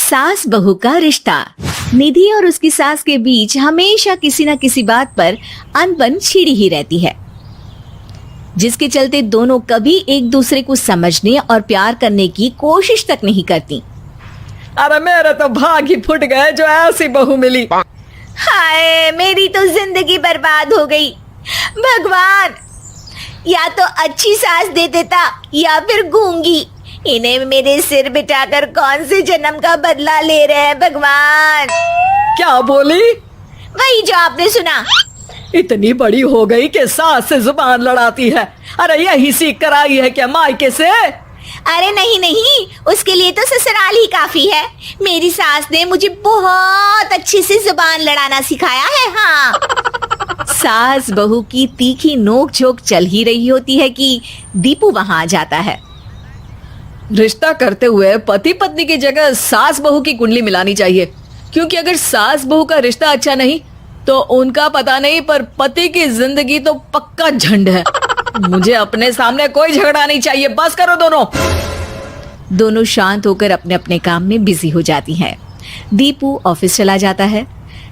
सास बहू का रिश्ता। निधि और उसकी सास के बीच हमेशा किसी न किसी बात पर अनबन छिड़ी ही रहती है, जिसके चलते दोनों कभी एक दूसरे को समझने और प्यार करने की कोशिश तक नहीं करती। अरे मेरे तो भाग ही फुट गए जो ऐसी बहू मिली। हाय, मेरी तो जिंदगी बर्बाद हो गई। भगवान, या तो अच्छी सास दे देता या फिर गूंगी। इन्हें मेरे सिर बिठाकर कौन से जन्म का बदला ले रहे हैं भगवान। क्या बोली? वही जो आपने सुना। इतनी बड़ी हो गई कि सास से जुबान लड़ाती है। अरे यही सीख कर आई है क्या मायके से? अरे नहीं नहीं, उसके लिए तो ससुराल ही काफी है। मेरी सास ने मुझे बहुत अच्छे से जुबान लड़ाना सिखाया है। हाँ। सास बहू की तीखी नोक झोंक चल ही रही होती है कि दीपू वहां आ जाता है। रिश्ता करते हुए पति पत्नी की जगह सास बहू की कुंडली मिलानी चाहिए, क्योंकि अगर सास बहू का रिश्ता अच्छा नहीं तो उनका पता नहीं, पर पति की जिंदगी तो पक्का झंड है। मुझे अपने सामने कोई झगड़ा नहीं चाहिए। बस करो दोनों। दोनों शांत होकर अपने अपने काम में बिजी हो जाती हैं। दीपू ऑफिस चला जाता है,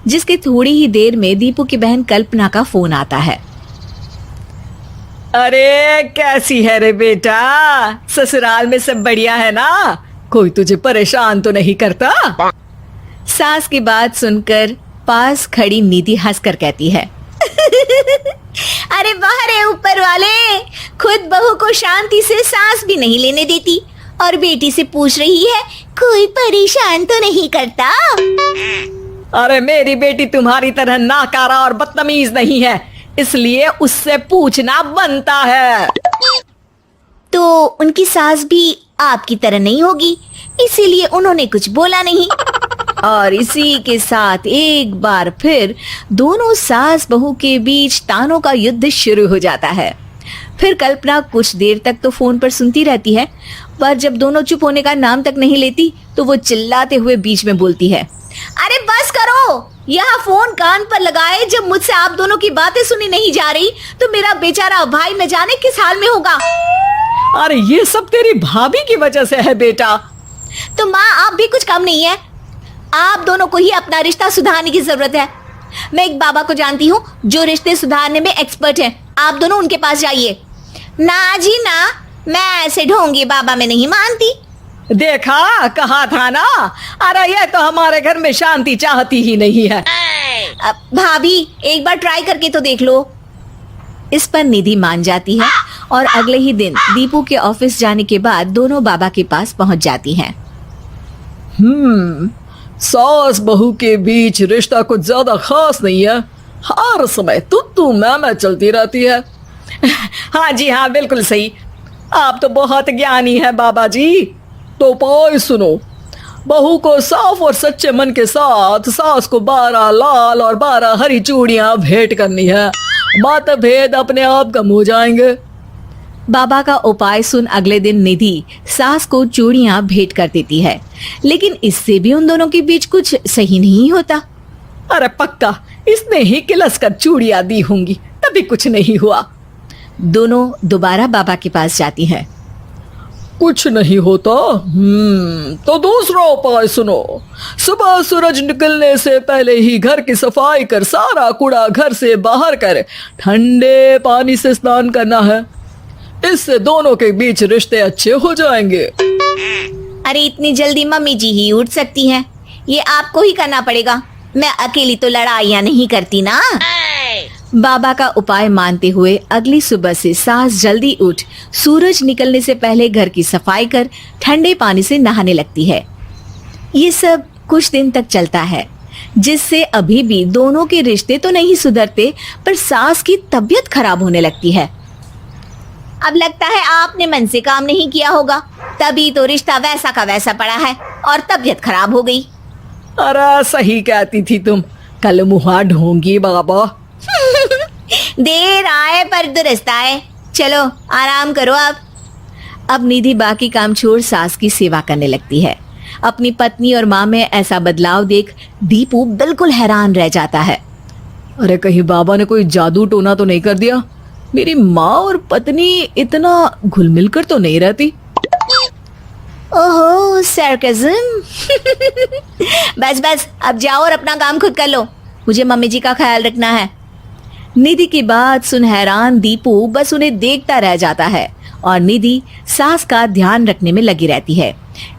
जिसके थोड़ी ही देर में दीपू की बहन कल्पना का फोन आता है। अरे कैसी है रे बेटा? ससुराल में सब बढ़िया है ना? कोई तुझे परेशान तो नहीं करता? सास की बात सुनकर पास खड़ी निधि हंसकर कहती है, अरे वाह रे ऊपर वाले, खुद बहू को शांति से सांस भी नहीं लेने देती और बेटी से पूछ रही है कोई परेशान तो नहीं करता। अरे मेरी बेटी तुम्हारी तरह नाकारा और बदतमीज नहीं है, इसलिए उससे पूछना बनता है। तो उनकी सास भी आपकी तरह नहीं होगी, इसीलिए उन्होंने कुछ बोला नहीं। और इसी के साथ एक बार फिर दोनों सास बहू के बीच तानों का युद्ध शुरू हो जाता है। फिर कल्पना कुछ देर तक तो फोन पर सुनती रहती है, पर जब दोनों चुप होने का नाम तक नहीं लेती तो वो चिल्लाते हुए बीच में बोलती है, अरे बस करो, यह फोन कान पर लगाए जब मुझसे आप दोनों की बातें सुनी नहीं जा रही तो मेरा बेचारा भाई न जाने किस हाल में होगा। अरे ये सब तेरी भाभी की वजह से है बेटा। तो माँ, आप भी कुछ कम नहीं है। आप दोनों को ही अपना रिश्ता सुधारने की जरूरत है। मैं एक बाबा को जानती हूँ जो रिश्ते सुधारने में एक्सपर्ट हैं। आप दोनों उनके पास जाइए। ना जी ना, मैं ऐसे ढोंगी बाबा में नहीं मानती। देखा, कहा था ना। अरे ये तो हमारे घर में शांति चाहती ही नहीं है। भाभी, एक बार ट्राई करके तो देख लो। इस पर निधि मान जाती है और अगले ही दिन दीपू के ऑफिस जाने के बाद दोनों बाबा के पास पहुंच जाती हैं। सास बहू के बीच रिश्ता कुछ ज्यादा खास नहीं है। हर समय तू मैं चलती रहती है। हाँ जी हाँ, बिल्कुल सही। आप तो बहुत ज्ञानी है बाबा जी। तो पाई सुनो, बहू को साफ और सच्चे मन के साथ सास को 12 लाल और 12 हरी चूड़ियां भेंट करनी है। मतभेद अपने आप कम हो जाएंगे। बाबा का उपाय सुन अगले दिन निधि सास को चूड़ियां भेंट कर देती है, लेकिन इससे भी उन दोनों के बीच कुछ सही नहीं होता। अरे पक्का इसने ही किलस कर चूड़ियां दी होंगी, तभी कुछ नहीं हुआ। दोनों दोबारा बाबा के पास जाती हैं। कुछ नहीं होता। तो दूसरा उपाय सुनो। सुबह सूरज निकलने से पहले ही घर की सफाई कर सारा कूड़ा घर से बाहर कर ठंडे पानी से स्नान करना है। इससे दोनों के बीच रिश्ते अच्छे हो जाएंगे। अरे इतनी जल्दी मम्मी जी ही उठ सकती हैं? ये आपको ही करना पड़ेगा। मैं अकेली तो लड़ाइयाँ नहीं करती ना। बाबा का उपाय मानते हुए अगली सुबह से सास जल्दी उठ सूरज निकलने से पहले घर की सफाई कर ठंडे पानी से नहाने लगती है। ये सब कुछ दिन तक चलता है, जिससे अभी भी दोनों के रिश्ते तो नहीं सुधरते, पर सास की तबीयत खराब होने लगती है। अब लगता है आपने मन से काम नहीं किया होगा, तभी तो रिश्ता वैसा का वैसा पड़ा है और तबीयत खराब हो गई। अरे सही कहती थी तुम, कल मुहा ढोंगी बाबा। देर आए पर दुरुस्त आए। चलो आराम करो अब निधि बाकी काम छोड़ सास की सेवा करने लगती है। अपनी पत्नी और माँ में ऐसा बदलाव देख दीपू बिल्कुल हैरान रह जाता है। अरे कहीं बाबा ने कोई जादू टोना तो नहीं कर दिया? मेरी माँ और पत्नी इतना घुल मिल कर तो नहीं रहती। ओहो सरकज़म। बस बस अब जाओ और अपना काम खुद कर लो, मुझे मम्मी जी का ख्याल रखना है। निधि की बात सुन हैरान दीपू बस उन्हें देखता रह जाता है और निधि सास का ध्यान रखने में लगी रहती है।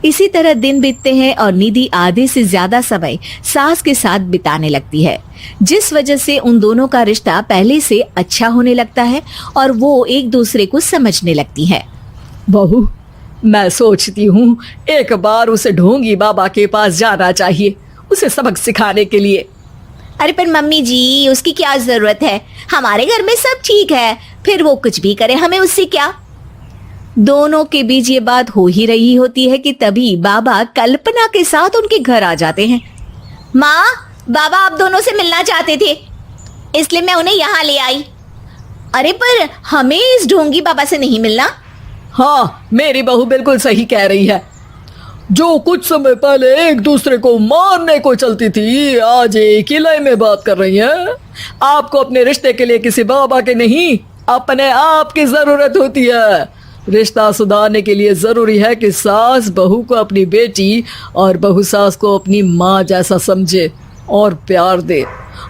इसी तरह दिन बीतते हैं और निधि आधे से ज्यादा समय सास के साथ बिताने लगती है, जिस वजह से उन दोनों का रिश्ता पहले से अच्छा होने लगता है और वो एक दूसरे को समझने लगती है। बहू, मैं सोचती हूँ एक बार उसे ढोंगी बाबा के पास जाना चाहिए, उसे सबक सिखाने के लिए। अरे पर मम्मी जी, उसकी क्या जरूरत है, हमारे घर में सब ठीक है, फिर वो कुछ भी करे, हमें उससे क्या। दोनों के बीच ये बात हो ही रही होती है कि तभी बाबा कल्पना के साथ उनके घर आ जाते हैं। माँ, बाबा आप दोनों से मिलना चाहते थे, इसलिए मैं उन्हें यहाँ ले आई। अरे पर हमें इस ढोंगी बाबा से नहीं मिलना। हाँ, मेरी बहू बिल्कुल सही कह रही है। जो कुछ समय पहले एक दूसरे को मारने को चलती थी, आज एक ही लय में बात कर रही है। आपको अपने रिश्ते के लिए किसी बाबा के नहीं, अपने आप की जरूरत होती है। रिश्ता सुधारने के लिए जरूरी है कि सास बहू को अपनी बेटी और बहू सास को अपनी माँ जैसा समझे और प्यार दे।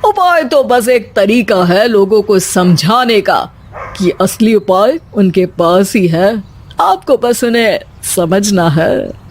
उपाय तो बस एक तरीका है लोगों को समझाने का कि असली उपाय उनके पास ही है, आपको बस उन्हें समझना है।